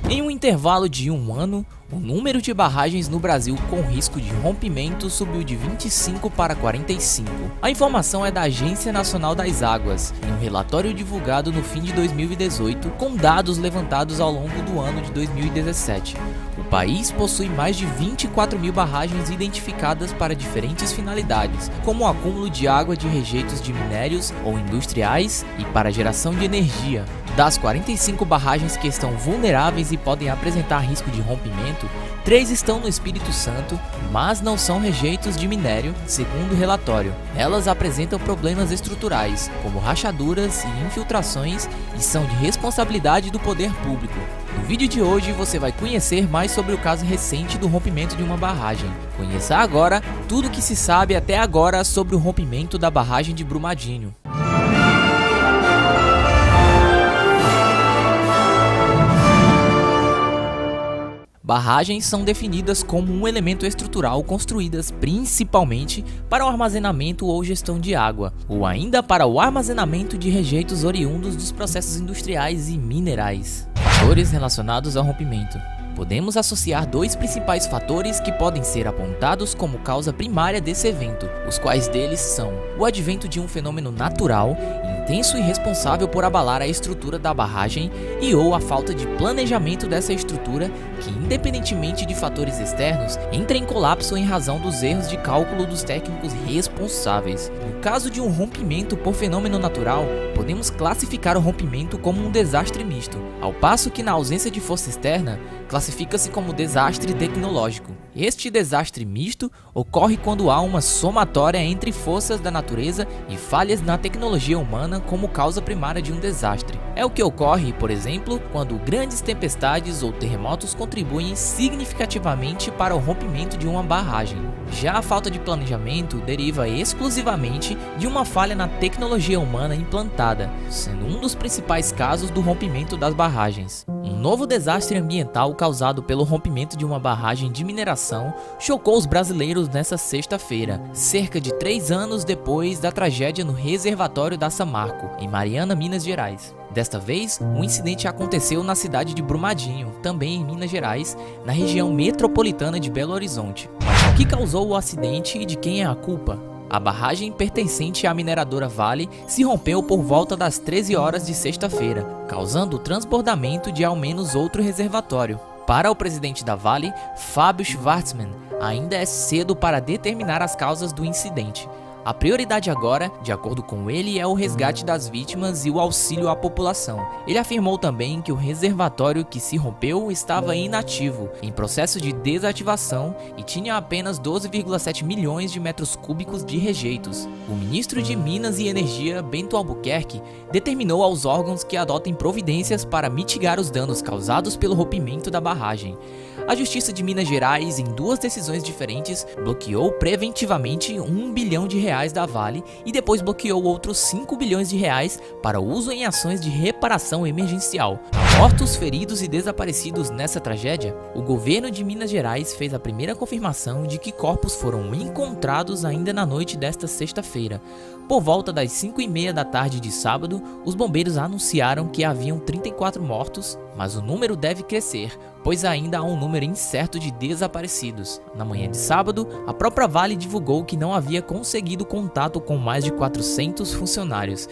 Em um intervalo de um ano, o número de barragens no Brasil com risco de rompimento subiu de 25 para 45. A informação é da Agência Nacional das Águas, em um relatório divulgado no fim de 2018, com dados levantados ao longo do ano de 2017. O país possui mais de 24 mil barragens identificadas para diferentes finalidades, como o acúmulo de água de rejeitos de minérios ou industriais e para geração de energia. Das 45 barragens que estão vulneráveis e podem apresentar risco de rompimento, 3 estão no Espírito Santo, mas não são rejeitos de minério, segundo o relatório. Elas apresentam problemas estruturais, como rachaduras e infiltrações, e são de responsabilidade do poder público. No vídeo de hoje você vai conhecer mais sobre o caso recente do rompimento de uma barragem. Conheça agora tudo o que se sabe até agora sobre o rompimento da barragem de Brumadinho. Barragens são definidas como um elemento estrutural construídas principalmente para o armazenamento ou gestão de água, ou ainda para o armazenamento de rejeitos oriundos dos processos industriais e minerais. Fatores relacionados ao rompimento. Podemos associar 2 principais fatores que podem ser apontados como causa primária desse evento, os quais deles são o advento de um fenômeno natural, intenso e responsável por abalar a estrutura da barragem e ou a falta de planejamento dessa estrutura que, independentemente de fatores externos, entra em colapso em razão dos erros de cálculo dos técnicos responsáveis. No caso de um rompimento por fenômeno natural, podemos classificar o rompimento como um desastre misto, ao passo que na ausência de força externa, classifica-se como desastre tecnológico. Este desastre misto ocorre quando há uma somatória entre forças da natureza e falhas na tecnologia humana como causa primária de um desastre. É o que ocorre, por exemplo, quando grandes tempestades ou terremotos contribuem significativamente para o rompimento de uma barragem. Já a falta de planejamento deriva exclusivamente de uma falha na tecnologia humana implantada, sendo um dos principais casos do rompimento das barragens. Um novo desastre ambiental causado pelo rompimento de uma barragem de mineração chocou os brasileiros nesta sexta-feira, cerca de 3 anos depois da tragédia no reservatório da Samarco, em Mariana, Minas Gerais. Desta vez, o incidente aconteceu na cidade de Brumadinho, também em Minas Gerais, na região metropolitana de Belo Horizonte. Mas o que causou o acidente e de quem é a culpa? A barragem pertencente à mineradora Vale se rompeu por volta das 13 horas de sexta-feira, causando o transbordamento de ao menos outro reservatório. Para o presidente da Vale, Fábio Schwartzman, ainda é cedo para determinar as causas do incidente. A prioridade agora, de acordo com ele, é o resgate das vítimas e o auxílio à população. Ele afirmou também que o reservatório que se rompeu estava inativo, em processo de desativação e tinha apenas 12,7 milhões de metros cúbicos de rejeitos. O ministro de Minas e Energia, Bento Albuquerque, determinou aos órgãos que adotem providências para mitigar os danos causados pelo rompimento da barragem. A Justiça de Minas Gerais, em 2 decisões diferentes, bloqueou preventivamente R$1 bilhão da Vale e depois bloqueou outros R$5 bilhões para uso em ações de reparação emergencial. Mortos, feridos e desaparecidos nessa tragédia, o governo de Minas Gerais fez a primeira confirmação de que corpos foram encontrados ainda na noite desta sexta-feira. Por volta das 5h30 da tarde de sábado, os bombeiros anunciaram que haviam 34 mortos, mas o número deve crescer, pois ainda há um número incerto de desaparecidos. Na manhã de sábado, a própria Vale divulgou que não havia conseguido contato com mais de 400 funcionários.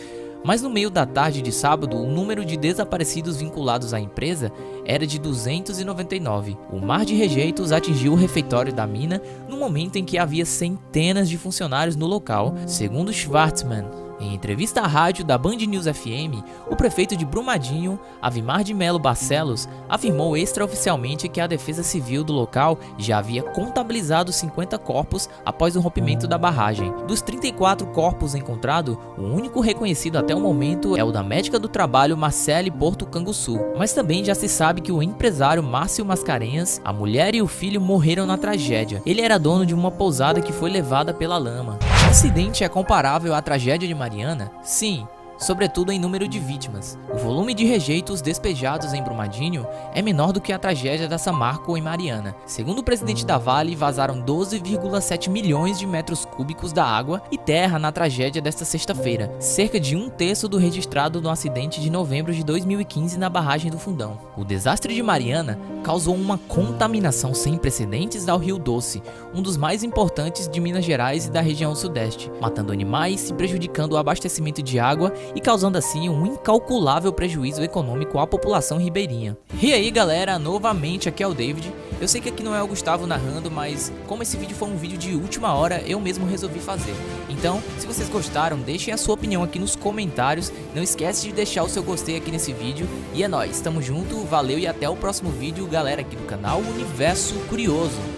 Mas no meio da tarde de sábado, o número de desaparecidos vinculados à empresa era de 299. O mar de rejeitos atingiu o refeitório da mina no momento em que havia centenas de funcionários no local, segundo Schwartzman. Em entrevista à rádio da Band News FM, o prefeito de Brumadinho, Avimar de Melo Barcelos, afirmou extraoficialmente que a Defesa Civil do local já havia contabilizado 50 corpos após o rompimento da barragem. Dos 34 corpos encontrados, o único reconhecido até o momento é o da médica do trabalho Marcele Porto Canguçu. Mas também já se sabe que o empresário Márcio Mascarenhas, a mulher e o filho morreram na tragédia. Ele era dono de uma pousada que foi levada pela lama. O incidente é comparável à tragédia de Mariana? Sim, sobretudo em número de vítimas. O volume de rejeitos despejados em Brumadinho é menor do que a tragédia da Samarco em Mariana. Segundo o presidente da Vale, vazaram 12,7 milhões de metros cúbicos da água e terra na tragédia desta sexta-feira, cerca de 1/3 do registrado no acidente de novembro de 2015 na barragem do Fundão. O desastre de Mariana causou uma contaminação sem precedentes ao Rio Doce, um dos mais importantes de Minas Gerais e da região sudeste, matando animais e prejudicando o abastecimento de água e causando assim um incalculável prejuízo econômico à população ribeirinha. E aí galera, novamente aqui é o David. Eu sei que aqui não é o Gustavo narrando, mas como esse vídeo foi um vídeo de última hora, eu mesmo resolvi fazer. Então, se vocês gostaram, deixem a sua opinião aqui nos comentários, não esquece de deixar o seu gostei aqui nesse vídeo, e é nóis, tamo junto, valeu e até o próximo vídeo, galera aqui do canal Universo Curioso.